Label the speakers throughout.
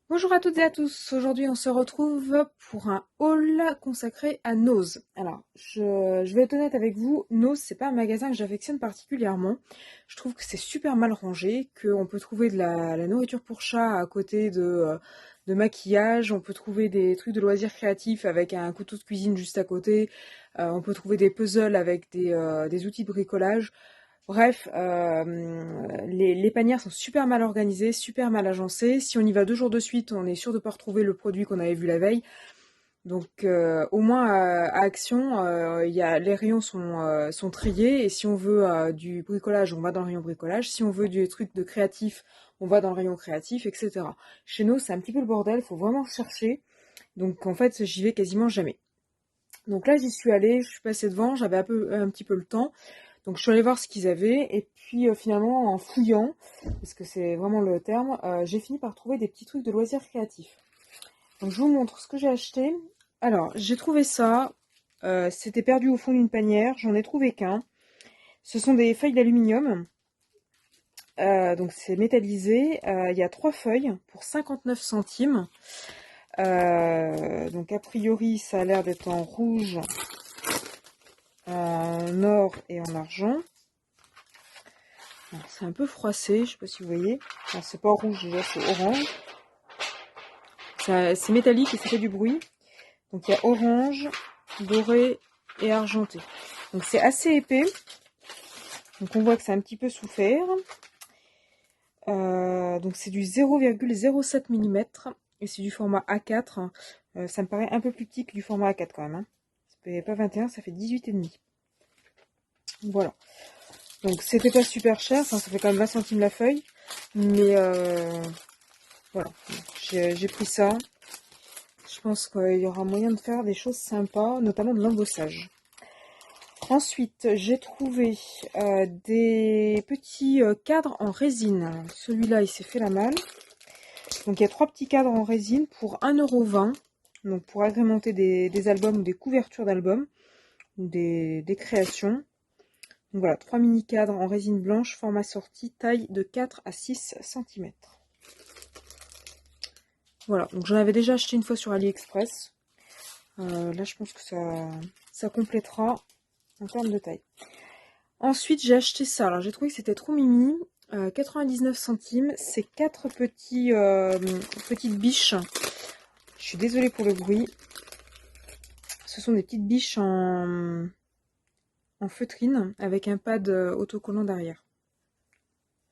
Speaker 1: Bonjour à toutes et à tous, aujourd'hui on se retrouve pour un haul consacré à Nose. Alors, je vais être honnête avec vous, Nose c'est pas un magasin que j'affectionne particulièrement. Je trouve que c'est super mal rangé, qu'on peut trouver de la nourriture pour chat à côté de maquillage, on peut trouver des trucs de loisirs créatifs avec un couteau de cuisine juste à côté, on peut trouver des puzzles avec des outils de bricolage. Bref, les panières sont super mal organisées, super mal agencées. Si on y va 2 jours de suite, on est sûr de ne pas retrouver le produit qu'on avait vu la veille. Donc au moins à Action, les rayons sont triés. Et si on veut du bricolage, on va dans le rayon bricolage. Si on veut des trucs de créatif, on va dans le rayon créatif, etc. Chez nous, c'est un petit peu le bordel, faut vraiment chercher. Donc en fait, j'y vais quasiment jamais. Donc là, j'y suis allée, je suis passée devant, j'avais un petit peu le temps. Donc je suis allée voir ce qu'ils avaient et puis finalement en fouillant, parce que c'est vraiment le terme, j'ai fini par trouver des petits trucs de loisirs créatifs. Donc je vous montre ce que j'ai acheté. Alors j'ai trouvé ça, c'était perdu au fond d'une panière, j'en ai trouvé qu'un. Ce sont des feuilles d'aluminium, donc c'est métallisé. Il y a 3 feuilles pour 59 centimes. Donc a priori ça a l'air d'être en rouge, en or et en argent. C'est un peu froissé, je sais pas si vous voyez. Enfin, c'est pas rouge déjà, c'est orange. C'est métallique et ça fait du bruit. Donc il y a orange, doré et argenté. Donc c'est assez épais. Donc on voit que c'est un petit peu souffert. Donc c'est du 0,07 mm et c'est du format A4. Ça me paraît un peu plus petit que du format A4 quand même. Hein. Ça fait pas 21, ça fait 18,5. Voilà. Donc c'était pas super cher, enfin, ça fait quand même 20 centimes la feuille. Mais voilà, j'ai pris ça. Je pense qu'il y aura moyen de faire des choses sympas, notamment de l'embossage. Ensuite, j'ai trouvé des petits cadres en résine. Celui-là, il s'est fait la malle. Donc, il y a 3 petits cadres en résine pour 1,20 €. Donc, pour agrémenter des albums ou des couvertures d'albums ou des créations. Donc, voilà, 3 mini cadres en résine blanche, format sortie, taille de 4 à 6 cm. Voilà, donc j'en avais déjà acheté une fois sur AliExpress. Là, je pense que ça complétera en termes de taille. Ensuite, j'ai acheté ça. Alors, j'ai trouvé que c'était trop mimi. 99 centimes. C'est 4 petites biches. Je suis désolée pour le bruit. Ce sont des petites biches en feutrine avec un pad autocollant derrière.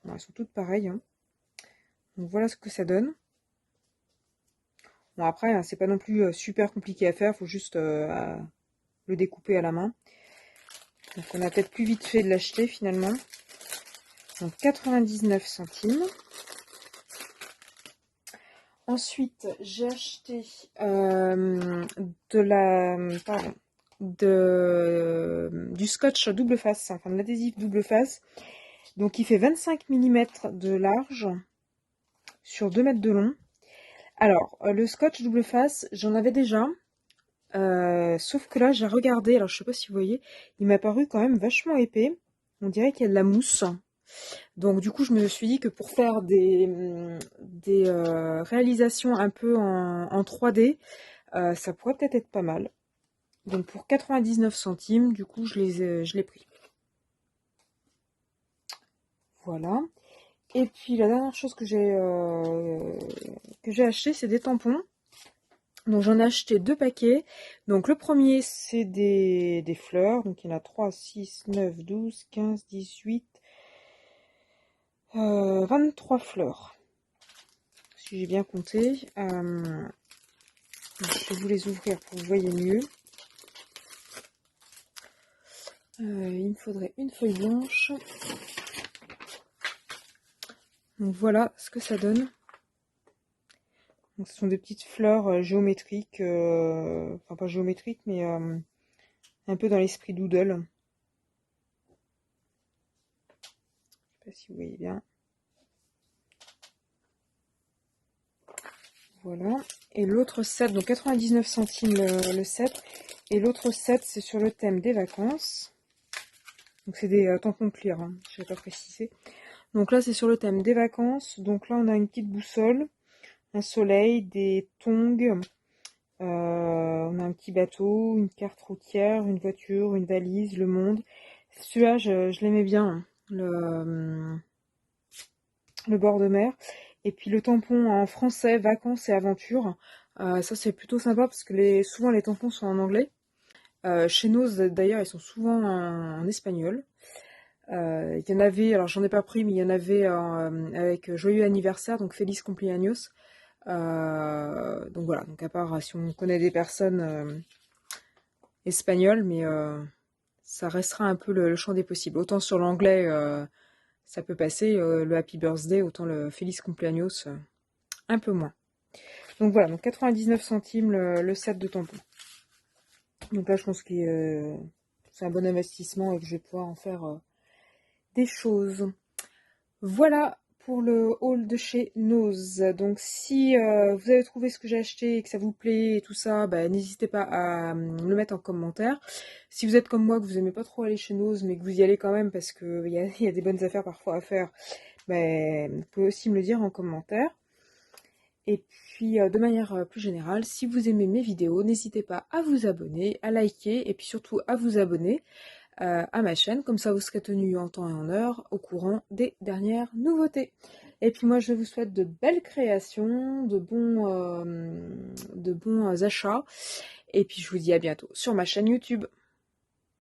Speaker 1: Bon, elles sont toutes pareilles. Hein. Donc, voilà ce que ça donne. Bon, après, hein, c'est pas non plus super compliqué à faire. Il faut juste le découper à la main. Donc on a peut-être plus vite fait de l'acheter finalement. Donc 99 centimes. Ensuite, j'ai acheté du scotch double face, enfin de l'adhésif double face. Donc il fait 25 mm de large sur 2 mètres de long. Alors, le scotch double face, j'en avais déjà. Sauf que là, j'ai regardé, alors je sais pas si vous voyez, il m'a paru quand même vachement épais. On dirait qu'il y a de la mousse. Donc du coup, je me suis dit que pour faire des réalisations un peu en 3D, ça pourrait peut-être être pas mal. Donc pour 99 centimes, du coup, je l'ai pris. Voilà. Et puis la dernière chose que j'ai acheté, c'est des tampons. Donc j'en ai acheté 2 paquets. Donc le premier, c'est des fleurs. Donc il y en a 3, 6, 9, 12, 15, 18, 23 fleurs. Si j'ai bien compté. Je vais vous les ouvrir pour que vous voyez mieux. Il me faudrait une feuille blanche. Donc voilà ce que ça donne. Donc, ce sont des petites fleurs géométriques, enfin pas géométriques, mais un peu dans l'esprit doodle. Je sais pas si vous voyez bien. Voilà. Et l'autre set, donc 99 centimes le set. Et l'autre set, c'est sur le thème des vacances. Donc c'est des tampons clear, hein, je vais pas préciser. Donc là, c'est sur le thème des vacances. Donc là, on a une petite boussole, un soleil, des tongs, on a un petit bateau, une carte routière, une voiture, une valise, le monde. Celui-là, je l'aimais bien, hein, le bord de mer. Et puis le tampon en français, vacances et aventures. Ça, c'est plutôt sympa parce que souvent les tampons sont en anglais. Chez Nose, d'ailleurs, ils sont souvent en espagnol. Il y en avait, alors j'en ai pas pris, mais il y en avait avec Joyeux anniversaire, donc Feliz cumpleaños. Donc voilà, donc à part si on connaît des personnes espagnoles, mais ça restera un peu le champ des possibles. Autant sur l'anglais, ça peut passer, le Happy Birthday, autant le Feliz cumpleaños, un peu moins. Donc voilà, donc 99 centimes le set de tampons. Donc là, je pense que c'est un bon investissement et que je vais pouvoir en faire des choses. Voilà pour le haul de chez Nose. Donc si vous avez trouvé ce que j'ai acheté et que ça vous plaît et tout ça, bah, n'hésitez pas à me le mettre en commentaire. Si vous êtes comme moi, que vous aimez pas trop aller chez Nose, mais que vous y allez quand même parce qu'il y a des bonnes affaires parfois à faire, bah, vous pouvez aussi me le dire en commentaire. Et puis de manière plus générale, si vous aimez mes vidéos, n'hésitez pas à vous abonner, à liker et puis surtout à vous abonner à ma chaîne, comme ça vous serez tenu en temps et en heure au courant des dernières nouveautés. Et puis moi je vous souhaite de belles créations, de bons achats, et puis je vous dis à bientôt sur ma chaîne YouTube.